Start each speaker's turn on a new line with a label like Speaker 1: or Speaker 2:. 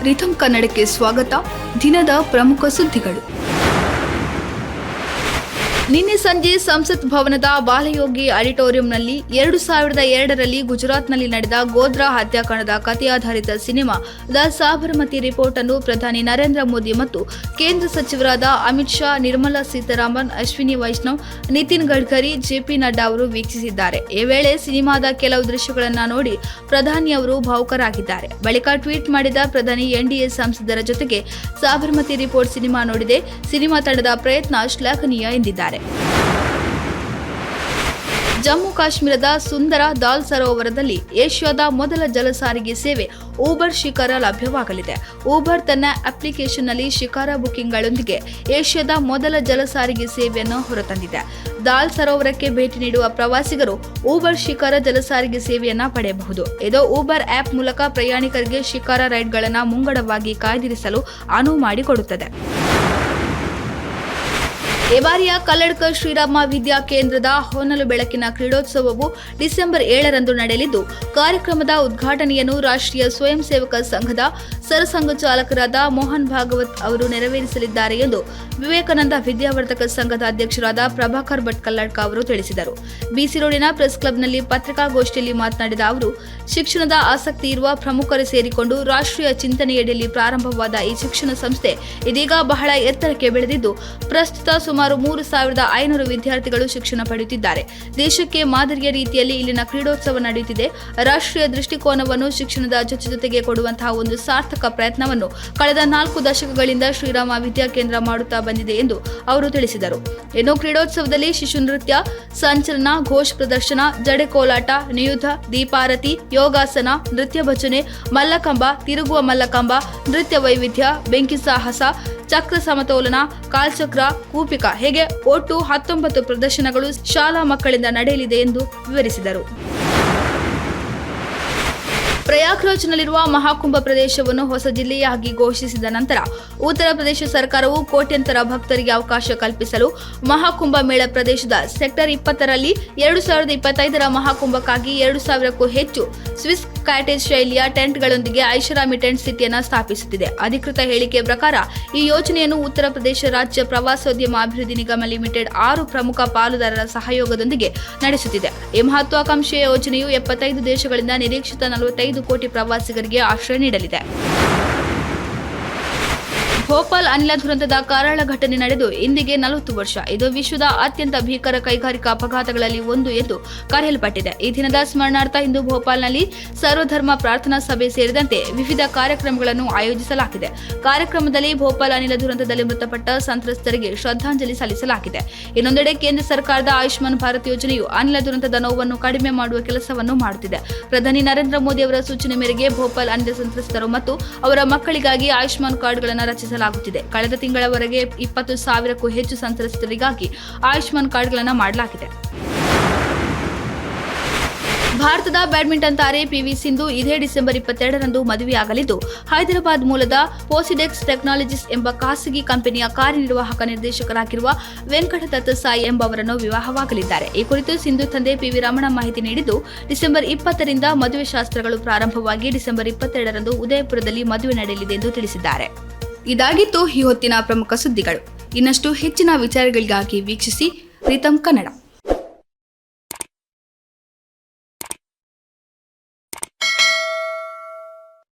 Speaker 1: ರಿಥಮ್ ಕನ್ನಡಕ್ಕೆ ಸ್ವಾಗತ. ದಿನದ ಪ್ರಮುಖ ಸುದ್ದಿಗಳು. ನಿನ್ನೆ ಸಂಜೆ ಸಂಸತ್ ಭವನದ ಬಾಲಯೋಗಿ ಆಡಿಟೋರಿಯಂನಲ್ಲಿ 2002ರಲ್ಲಿ ಗುಜರಾತ್ನಲ್ಲಿ ನಡೆದ ಗೋಧ್ರಾ ಹತ್ಯಾಕಾಂಡದ ಕಥೆಯಾಧಾರಿತ ಸಿನಿಮಾ ದ ಸಾಬರಮತಿ ರಿಪೋರ್ಟ್ ಅನ್ನು ಪ್ರಧಾನಿ ನರೇಂದ್ರ ಮೋದಿ ಮತ್ತು ಕೇಂದ್ರ ಸಚಿವರಾದ ಅಮಿತ್ ಶಾ, ನಿರ್ಮಲಾ ಸೀತಾರಾಮನ್, ಅಶ್ವಿನಿ ವೈಷ್ಣವ್, ನಿತಿನ್ ಗಡ್ಕರಿ, ಜೆಪಿ ನಡ್ಡಾ ಅವರು ವೀಕ್ಷಿಸಿದ್ದಾರೆ. ಈ ವೇಳೆ ಸಿನಿಮಾದ ಕೆಲವು ದೃಶ್ಯಗಳನ್ನು ನೋಡಿ ಪ್ರಧಾನಿ ಅವರು ಭಾವುಕರಾಗಿದ್ದಾರೆ. ಬಳಿಕ ಟ್ವೀಟ್ ಮಾಡಿದ ಪ್ರಧಾನಿ, ಎನ್ಡಿಎ ಸಂಸದರ ಜೊತೆಗೆ ಸಾಬರಮತಿ ರಿಪೋರ್ಟ್ ಸಿನಿಮಾ ನೋಡಿದೆ. ಸಿನಿಮಾ ತಂಡದ ಪ್ರಯತ್ನ ಶ್ಲಾಘನೀಯ ಎಂದಿದ್ದಾರೆ. ಜಮ್ಮು ಕಾಶ್ಮೀರದ ಸುಂದರ ದಾಲ್ ಸರೋವರದಲ್ಲಿ ಏಷ್ಯಾದ ಮೊದಲ ಜಲ ಸಾರಿಗೆ ಸೇವೆ ಊಬರ್ ಶಿಖರ ಲಭ್ಯವಾಗಲಿದೆ. ಊಬರ್ ತನ್ನ ಅಪ್ಲಿಕೇಶನ್ನಲ್ಲಿ ಶಿಖರ ಬುಕಿಂಗ್ಗಳೊಂದಿಗೆ ಏಷ್ಯಾದ ಮೊದಲ ಜಲ ಸಾರಿಗೆ ಸೇವೆಯನ್ನು ಹೊರತಂದಿದೆ. ದಾಲ್ ಸರೋವರಕ್ಕೆ ಭೇಟಿ ನೀಡುವ ಪ್ರವಾಸಿಗರು ಊಬರ್ ಶಿಖರ ಜಲ ಸಾರಿಗೆ ಸೇವೆಯನ್ನು ಪಡೆಯಬಹುದು. ಇದು ಊಬರ್ ಆಪ್ ಮೂಲಕ ಪ್ರಯಾಣಿಕರಿಗೆ ಶಿಖರ ರೈಡ್ಗಳನ್ನು ಮುಂಗಡವಾಗಿ ಕಾಯ್ದಿರಿಸಲು ಅನುವು ಮಾಡಿಕೊಡುತ್ತದೆ. ಈ ಬಾರಿಯ ಕಲ್ಲಡ್ಕ ಶ್ರೀರಾಮ ವಿದ್ಯಾ ಕೇಂದ್ರದ ಹೊನಲು ಬೆಳಕಿನ ಕ್ರೀಡೋತ್ಸವವು ಡಿಸೆಂಬರ್ 7ರಂದು ನಡೆಯಲಿದ್ದು, ಕಾರ್ಯಕ್ರಮದ ಉದ್ಘಾಟನೆಯನ್ನು ರಾಷ್ಟ್ರೀಯ ಸ್ವಯಂ ಸೇವಕ ಸಂಘದ ಸರಸಂಘ ಚಾಲಕರಾದ ಮೋಹನ್ ಭಾಗವತ್ ಅವರು ನೆರವೇರಿಸಲಿದ್ದಾರೆ ಎಂದು ವಿವೇಕಾನಂದ ವಿದ್ಯಾವರ್ಧಕ ಸಂಘದ ಅಧ್ಯಕ್ಷರಾದ ಪ್ರಭಾಕರ್ ಭಟ್ ಕಲ್ಲಡ್ಕ ಅವರು ತಿಳಿಸಿದರು. ಬಿಸಿ ರೋಡಿನ ಪ್ರೆಸ್ ಕ್ಲಬ್ನಲ್ಲಿ ಪತ್ರಿಕಾಗೋಷ್ಠಿಯಲ್ಲಿ ಮಾತನಾಡಿದ ಅವರು, ಶಿಕ್ಷಣದ ಆಸಕ್ತಿ ಇರುವ ಪ್ರಮುಖರು ಸೇರಿಕೊಂಡು ರಾಷ್ಟ್ರೀಯ ಚಿಂತನೆಯಡಿಯಲ್ಲಿ ಪ್ರಾರಂಭವಾದ ಈ ಶಿಕ್ಷಣ ಸಂಸ್ಥೆ ಇದೀಗ ಬಹಳ ಎತ್ತರಕ್ಕೆ ಬೆಳೆದಿದ್ದು, ಪ್ರಸ್ತುತ ಸುಮಾರು 3,500 ವಿದ್ಯಾರ್ಥಿಗಳು ಶಿಕ್ಷಣ ಪಡೆಯುತ್ತಿದ್ದಾರೆ. ದೇಶಕ್ಕೆ ಮಾದರಿಯ ರೀತಿಯಲ್ಲಿ ಇಲ್ಲಿನ ಕ್ರೀಡೋತ್ಸವ ನಡೆಯುತ್ತಿದೆ. ರಾಷ್ಟ್ರೀಯ ದೃಷ್ಟಿಕೋನವನ್ನು ಶಿಕ್ಷಣದ ಜೊತೆಗೆ ಕೊಡುವಂತಹ ಒಂದು ಸಾರ್ಥಕ ಪ್ರಯತ್ನವನ್ನು ಕಳೆದ 4 ದಶಕಗಳಿಂದ ಶ್ರೀರಾಮ ವಿದ್ಯಾ ಕೇಂದ್ರ ಮಾಡುತ್ತಾ ಬಂದಿದೆ ಎಂದು ಅವರು ತಿಳಿಸಿದರು. ಇನ್ನು ಕ್ರೀಡೋತ್ಸವದಲ್ಲಿ ಶಿಶು ನೃತ್ಯ, ಸಂಚಲನ, ಘೋಷ್ ಪ್ರದರ್ಶನ, ಜಡೆ ಕೋಲಾಟ, ನಿಯುದ್ಧ, ದೀಪಾರತಿ, ಯೋಗಾಸನ, ನೃತ್ಯ ಭಜನೆ, ಮಲ್ಲಕಂಬ, ತಿರುಗುವ ಮಲ್ಲಕಂಬ, ನೃತ್ಯ ವೈವಿಧ್ಯ, ಬೆಂಕಿ ಸಾಹಸ, ಚಕ್ರ ಸಮತೋಲನ, ಕಾಲ್ಚಕ್ರ, ಕೂಪಿಕ ಹೇಗೆ ಒಟ್ಟು 19 ಪ್ರದರ್ಶನಗಳು ಶಾಲಾ ಮಕ್ಕಳಿಂದ ನಡೆಯಲಿದೆ ಎಂದು ವಿವರಿಸಿದರು. ಪ್ರಯಾಗ್ರಾಜ್ನಲ್ಲಿರುವ ಮಹಾಕುಂಭ ಪ್ರದೇಶವನ್ನು ಹೊಸ ಜಿಲ್ಲೆಯಾಗಿ ಘೋಷಿಸಿದ ನಂತರ ಉತ್ತರ ಪ್ರದೇಶ ಸರ್ಕಾರವು ಕೋಟ್ಯಂತರ ಭಕ್ತರಿಗೆ ಅವಕಾಶ ಕಲ್ಪಿಸಲು ಮಹಾಕುಂಭ ಮೇಳ ಪ್ರದೇಶದ ಸೆಕ್ಟರ್ 20ರಲ್ಲಿ 2025ರ ಮಹಾಕುಂಭಕ್ಕಾಗಿ 2,000ಕ್ಕೂ ಹೆಚ್ಚು ಸ್ವಿಸ್ ಕಾಟೇಜ್ ಶೈಲಿಯ ಟೆಂಟ್ಗಳೊಂದಿಗೆ ಐಷಾರಾಮಿ ಟೆಂಟ್ ಸಿಟಿಯನ್ನು ಸ್ಥಾಪಿಸುತ್ತಿದೆ. ಅಧಿಕೃತ ಹೇಳಿಕೆ ಪ್ರಕಾರ ಈ ಯೋಜನೆಯನ್ನು ಉತ್ತರ ಪ್ರದೇಶ ರಾಜ್ಯ ಪ್ರವಾಸೋದ್ಯಮ ಅಭಿವೃದ್ಧಿ ನಿಗಮ ಲಿಮಿಟೆಡ್ 6 ಪ್ರಮುಖ ಪಾಲುದಾರರ ಸಹಯೋಗದೊಂದಿಗೆ ನಡೆಸುತ್ತಿದೆ. ಈ ಮಹತ್ವಾಕಾಂಕ್ಷೆಯ ಯೋಜನೆಯು 75 ದೇಶಗಳಿಂದ ನಿರೀಕ್ಷಿತ 45 ಕೋಟಿ ಪ್ರವಾಸಿಗರಿಗೆ ಆಶ್ರಯ ನೀಡಲಿದೆ. ಭೋಪಾಲ್ ಅನಿಲ ದುರಂತದ ಕರಾಳ ಘಟನೆ ನಡೆದು ಇಂದಿಗೆ 40 ವರ್ಷ. ಇದು ವಿಶ್ವದ ಅತ್ಯಂತ ಭೀಕರ ಕೈಗಾರಿಕಾ ಅಪಘಾತಗಳಲ್ಲಿ ಒಂದು ಎಂದು ಕರೆಯಲ್ಪಟ್ಟಿದೆ. ಈ ದಿನದ ಸ್ಮರಣಾರ್ಥ ಇಂದು ಭೋಪಾಲ್ನಲ್ಲಿ ಸರ್ವಧರ್ಮ ಪ್ರಾರ್ಥನಾ ಸಭೆ ಸೇರಿದಂತೆ ವಿವಿಧ ಕಾರ್ಯಕ್ರಮಗಳನ್ನು ಆಯೋಜಿಸಲಾಗಿದೆ. ಕಾರ್ಯಕ್ರಮದಲ್ಲಿ ಭೋಪಾಲ್ ಅನಿಲ ದುರಂತದಲ್ಲಿ ಮೃತಪಟ್ಟ ಸಂತ್ರಸ್ತರಿಗೆ ಶ್ರದ್ಧಾಂಜಲಿ ಸಲ್ಲಿಸಲಾಗಿದೆ. ಇನ್ನೊಂದೆಡೆ ಕೇಂದ್ರ ಸರ್ಕಾರದ ಆಯುಷ್ಮಾನ್ ಭಾರತ್ ಯೋಜನೆಯು ಅನಿಲ ದುರಂತದ ನೋವನ್ನು ಕಡಿಮೆ ಮಾಡುವ ಕೆಲಸವನ್ನು ಮಾಡುತ್ತಿದೆ. ಪ್ರಧಾನಿ ನರೇಂದ್ರ ಮೋದಿ ಅವರ ಸೂಚನೆ ಮೇರೆಗೆ ಭೋಪಾಲ್ ಅನಿಲ ಸಂತ್ರಸ್ತರು ಮತ್ತು ಅವರ ಮಕ್ಕಳಿಗಾಗಿ ಆಯುಷ್ಮಾನ್ ಕಾರ್ಡ್ಗಳನ್ನು ರಚಿಸಲಾಗಿದೆ. ಕಳೆದ ತಿಂಗಳವರೆಗೆ 20,000ಕ್ಕೂ ಹೆಚ್ಚು ಸಂತ್ರಸ್ತರಿಗಾಗಿ ಆಯುಷ್ಮಾನ್ ಕಾರ್ಡ್ಗಳನ್ನು ಮಾಡಲಾಗಿದೆ. ಭಾರತದ ಬ್ಯಾಡ್ಮಿಂಟನ್ ತಾರೆ ಪಿವಿ ಸಿಂಧು ಇದೇ ಡಿಸೆಂಬರ್ 22ರಂದು ಮದುವೆಯಾಗಲಿದ್ದು, ಹೈದರಾಬಾದ್ ಮೂಲದ ಪೋಸಿಡೆಕ್ಸ್ ಟೆಕ್ನಾಲಜೀಸ್ ಎಂಬ ಖಾಸಗಿ ಕಂಪನಿಯ ಕಾರ್ಯನಿರ್ವಾಹಕ ನಿರ್ದೇಶಕರಾಗಿರುವ ವೆಂಕಟದತ್ತ ಸಾಯಿ ಎಂಬವರನ್ನು ವಿವಾಹವಾಗಲಿದ್ದಾರೆ. ಈ ಕುರಿತು ಸಿಂಧು ತಂದೆ ಪಿವಿ ರಮಣ ಮಾಹಿತಿ ನೀಡಿದ್ದು, ಡಿಸೆಂಬರ್ 20ರಿಂದ ಮದುವೆ ಶಾಸ್ತ್ರಗಳು ಪ್ರಾರಂಭವಾಗಿ ಡಿಸೆಂಬರ್ 22ರಂದು ಉದಯಪುರದಲ್ಲಿ ಮದುವೆ ನಡೆಯಲಿದೆ ಎಂದು ತಿಳಿಸಿದ್ದಾರೆ. ಇದಾಗಿತ್ತು ಈ ಹೊತ್ತಿನ ಪ್ರಮುಖ ಸುದ್ದಿಗಳು. ಇನ್ನಷ್ಟು ಹೆಚ್ಚಿನ ವಿಚಾರಗಳಿಗಾಗಿ ವೀಕ್ಷಿಸಿ ರಿಥಮ್ ಕನ್ನಡ.